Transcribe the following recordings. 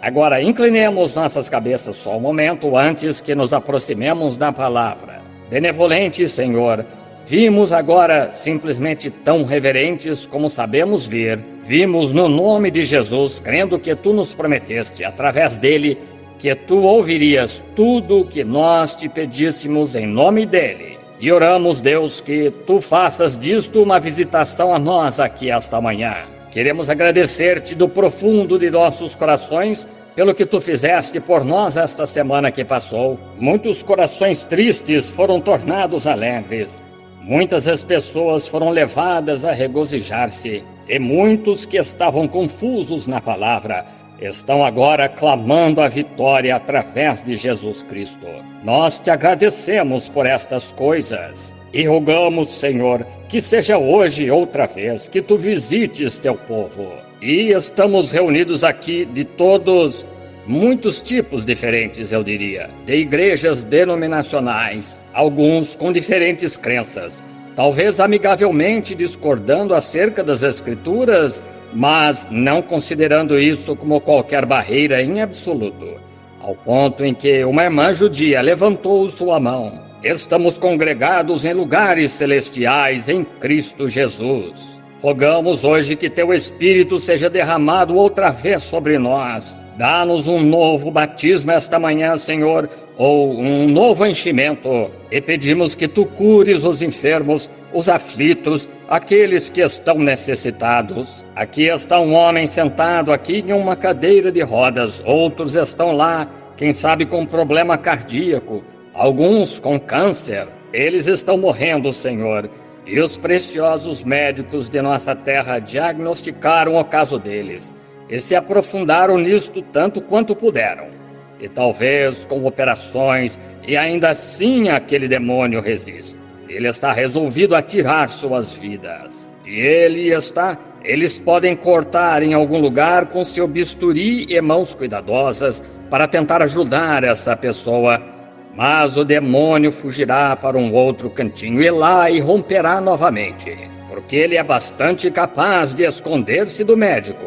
Agora, inclinemos nossas cabeças só um momento antes que nos aproximemos da palavra. Benevolente Senhor, vimos agora simplesmente tão reverentes como sabemos ver. Vimos no nome de Jesus, crendo que Tu nos prometeste, através dele, que Tu ouvirias tudo o que nós te pedíssemos em nome dele. E oramos, Deus, que Tu faças disto uma visitação a nós aqui esta manhã. Queremos agradecer-te do profundo de nossos corações pelo que Tu fizeste por nós esta semana que passou. Muitos corações tristes foram tornados alegres. Muitas as pessoas foram levadas a regozijar-se. E muitos que estavam confusos na palavra estão agora clamando a vitória através de Jesus Cristo. Nós te agradecemos por estas coisas e rogamos, Senhor, que seja hoje outra vez que Tu visites Teu povo. E estamos reunidos aqui de todos, muitos tipos diferentes, eu diria, de igrejas denominacionais, alguns com diferentes crenças, talvez amigavelmente discordando acerca das Escrituras, mas não considerando isso como qualquer barreira em absoluto, ao ponto em que uma irmã judia levantou sua mão. Estamos congregados em lugares celestiais em Cristo Jesus. Rogamos hoje que Teu Espírito seja derramado outra vez sobre nós. Dá-nos um novo batismo esta manhã, Senhor, ou um novo enchimento. E pedimos que Tu cures os enfermos, os aflitos, aqueles que estão necessitados. Aqui está um homem sentado aqui em uma cadeira de rodas. Outros estão lá, quem sabe com problema cardíaco. Alguns com câncer. Eles estão morrendo, Senhor. E os preciosos médicos de nossa terra diagnosticaram o caso deles e se aprofundaram nisto tanto quanto puderam. E talvez com operações, e ainda assim aquele demônio resiste. Ele está resolvido a tirar suas vidas. E eles podem cortar em algum lugar com seu bisturi e mãos cuidadosas para tentar ajudar essa pessoa. Mas o demônio fugirá para um outro cantinho e lá irromperá novamente, porque ele é bastante capaz de esconder-se do médico.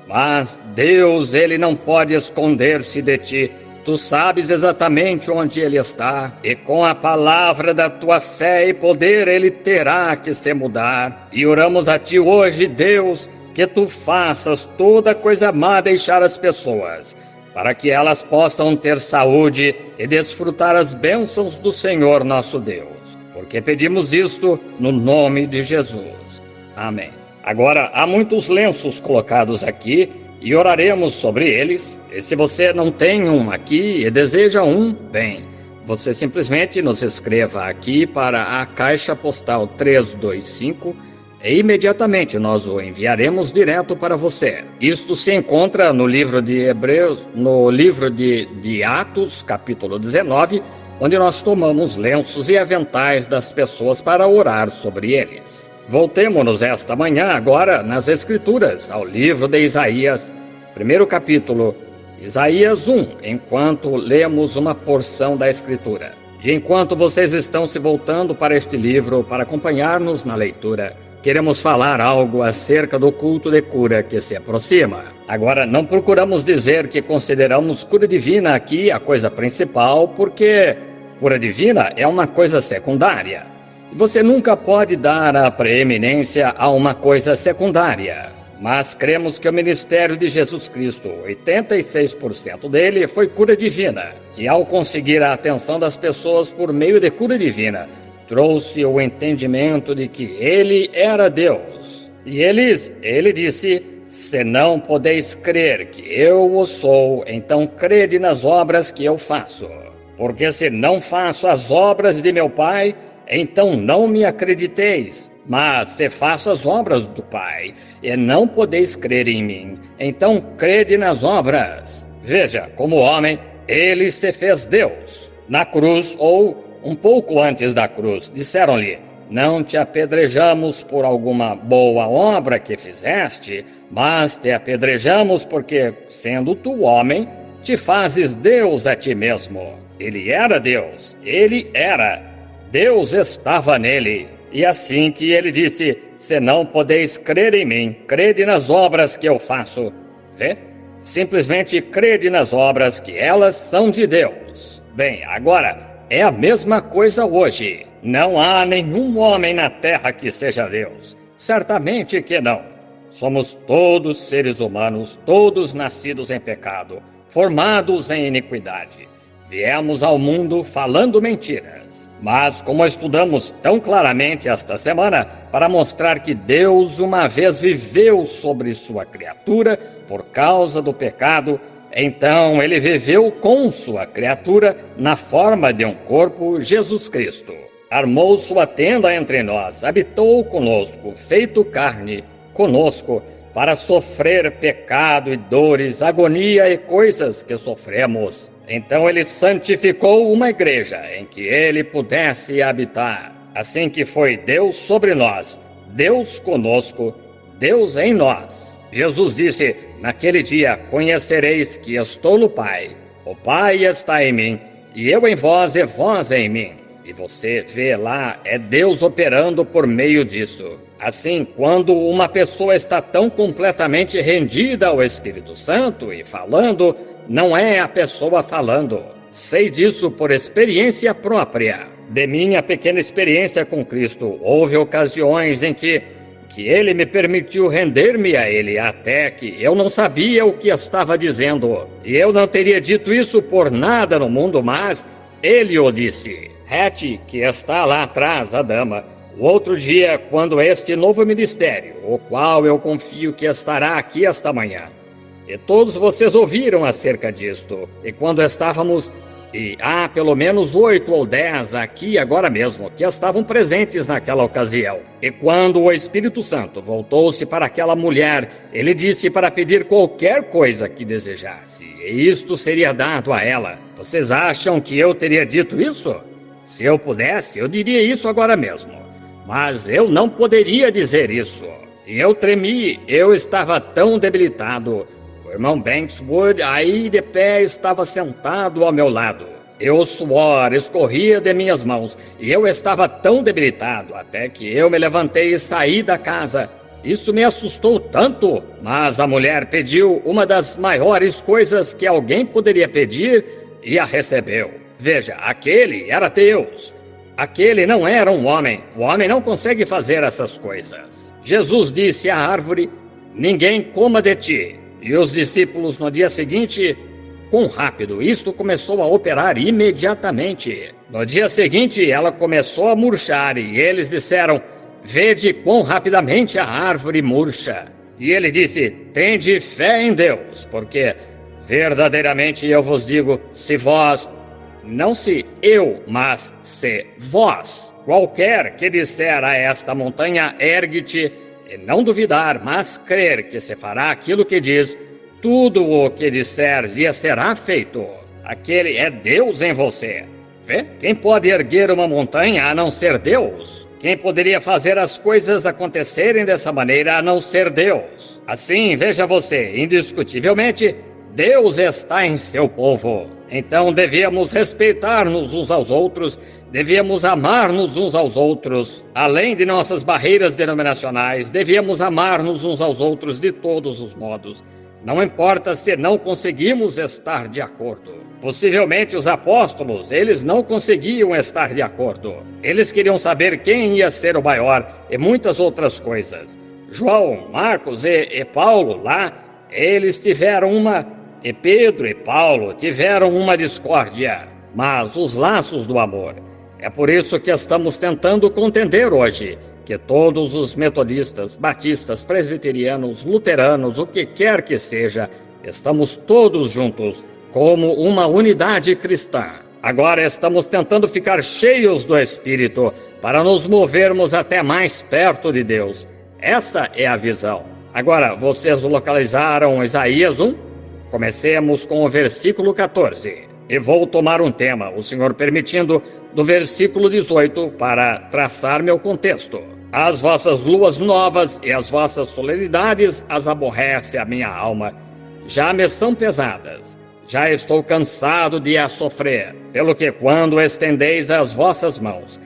Mas Deus, Ele não pode esconder-se de ti. Tu sabes exatamente onde ele está, e com a palavra da tua fé e poder ele terá que se mudar. E oramos a ti hoje, Deus, que tu faças toda coisa má deixar as pessoas, para que elas possam ter saúde e desfrutar as bênçãos do Senhor nosso Deus. Porque pedimos isto no nome de Jesus. Amém. Agora, há muitos lenços colocados aqui e oraremos sobre eles. E se você não tem um aqui e deseja um, bem, você simplesmente nos escreva aqui para a Caixa Postal 325 e imediatamente nós o enviaremos direto para você. Isto se encontra no livro de Hebreus, no livro de Atos, capítulo 19, onde nós tomamos lenços e aventais das pessoas para orar sobre eles. Voltemo-nos esta manhã agora nas Escrituras, ao livro de Isaías, primeiro capítulo, Isaías 1, enquanto lemos uma porção da Escritura. E enquanto vocês estão se voltando para este livro para acompanhar-nos na leitura, queremos falar algo acerca do culto de cura que se aproxima. Agora, não procuramos dizer que consideramos cura divina aqui a coisa principal, porque cura divina é uma coisa secundária. Você nunca pode dar a preeminência a uma coisa secundária. Mas cremos que o ministério de Jesus Cristo, 86% dele foi cura divina. E ao conseguir a atenção das pessoas por meio de cura divina, trouxe o entendimento de que ele era Deus. E ele disse: se não podeis crer que eu o sou, então crede nas obras que eu faço. Porque se não faço as obras de meu Pai, então não me acrediteis. Mas se faço as obras do Pai, e não podeis crer em mim, então crede nas obras. Veja, como homem, ele se fez Deus. Na cruz, ou um pouco antes da cruz, disseram-lhe: não te apedrejamos por alguma boa obra que fizeste, mas te apedrejamos porque, sendo tu homem, te fazes Deus a ti mesmo. Ele era Deus, ele era. Deus estava nele. E assim que ele disse: se não podeis crer em mim, crede nas obras que eu faço. Vê? Simplesmente crede nas obras, que elas são de Deus. Bem, agora, é a mesma coisa hoje. Não há nenhum homem na terra que seja Deus. Certamente que não. Somos todos seres humanos, todos nascidos em pecado, formados em iniquidade. Viemos ao mundo falando mentiras. Mas como estudamos tão claramente esta semana, para mostrar que Deus uma vez viveu sobre sua criatura por causa do pecado, então ele viveu com sua criatura na forma de um corpo, Jesus Cristo. Armou sua tenda entre nós, habitou conosco, feito carne, conosco, para sofrer pecado e dores, agonia e coisas que sofremos. Então ele santificou uma igreja em que ele pudesse habitar. Assim que foi Deus sobre nós, Deus conosco, Deus em nós. Jesus disse, naquele dia conhecereis que estou no Pai. O Pai está em mim, e eu em vós e vós em mim. E você vê lá, é Deus operando por meio disso. Assim, quando uma pessoa está tão completamente rendida ao Espírito Santo e falando, não é a pessoa falando. Sei disso por experiência própria. De minha pequena experiência com Cristo, houve ocasiões em que Ele me permitiu render-me a Ele, até que eu não sabia o que estava dizendo. E eu não teria dito isso por nada no mundo, mas Ele o disse. Hattie, que está lá atrás, a dama, o outro dia, quando este novo ministério, o qual eu confio que estará aqui esta manhã, e todos vocês ouviram acerca disto, e quando estávamos, e há pelo menos 8 ou 10 aqui agora mesmo, que estavam presentes naquela ocasião. E quando o Espírito Santo voltou-se para aquela mulher, ele disse para pedir qualquer coisa que desejasse, e isto seria dado a ela. Vocês acham que eu teria dito isso? Se eu pudesse, eu diria isso agora mesmo. Mas eu não poderia dizer isso. E eu tremi, eu estava tão debilitado. O irmão Bankswood, aí de pé, estava sentado ao meu lado. E o suor escorria de minhas mãos, e eu estava tão debilitado, até que eu me levantei e saí da casa. Isso me assustou tanto, mas a mulher pediu uma das maiores coisas que alguém poderia pedir e a recebeu. Veja, aquele era Deus. Aquele não era um homem. O homem não consegue fazer essas coisas. Jesus disse à árvore, ninguém coma de ti. E os discípulos no dia seguinte, quão rápido, isto começou a operar imediatamente. No dia seguinte, ela começou a murchar e eles disseram, vede quão rapidamente a árvore murcha. E ele disse, tende fé em Deus, porque verdadeiramente eu vos digo, se vós, não se eu, mas se vós, qualquer que disser a esta montanha, ergue-te, e não duvidar, mas crer que se fará aquilo que diz, tudo o que disser lhe será feito. Aquele é Deus em você. Vê? Quem pode erguer uma montanha a não ser Deus? Quem poderia fazer as coisas acontecerem dessa maneira a não ser Deus? Assim, veja você, indiscutivelmente, Deus está em seu povo. Então devíamos respeitar-nos uns aos outros, devíamos amar-nos uns aos outros. Além de nossas barreiras denominacionais, devíamos amar-nos uns aos outros de todos os modos. Não importa se não conseguimos estar de acordo. Possivelmente os apóstolos, eles não conseguiam estar de acordo. Eles queriam saber quem ia ser o maior e muitas outras coisas. João, Marcos e Paulo lá, eles tiveram e Pedro e Paulo tiveram uma discórdia, mas os laços do amor. É por isso que estamos tentando contender hoje que todos os metodistas, batistas, presbiterianos, luteranos, o que quer que seja, estamos todos juntos como uma unidade cristã. Agora estamos tentando ficar cheios do Espírito para nos movermos até mais perto de Deus. Essa é a visão. Agora, vocês localizaram Isaías 1? Comecemos com o versículo 14. E vou tomar um tema, o Senhor permitindo, do versículo 18 para traçar meu contexto. As vossas luas novas e as vossas solenidades as aborrece a minha alma. Já me são pesadas. Já estou cansado de as sofrer. Pelo que quando estendeis as vossas mãos,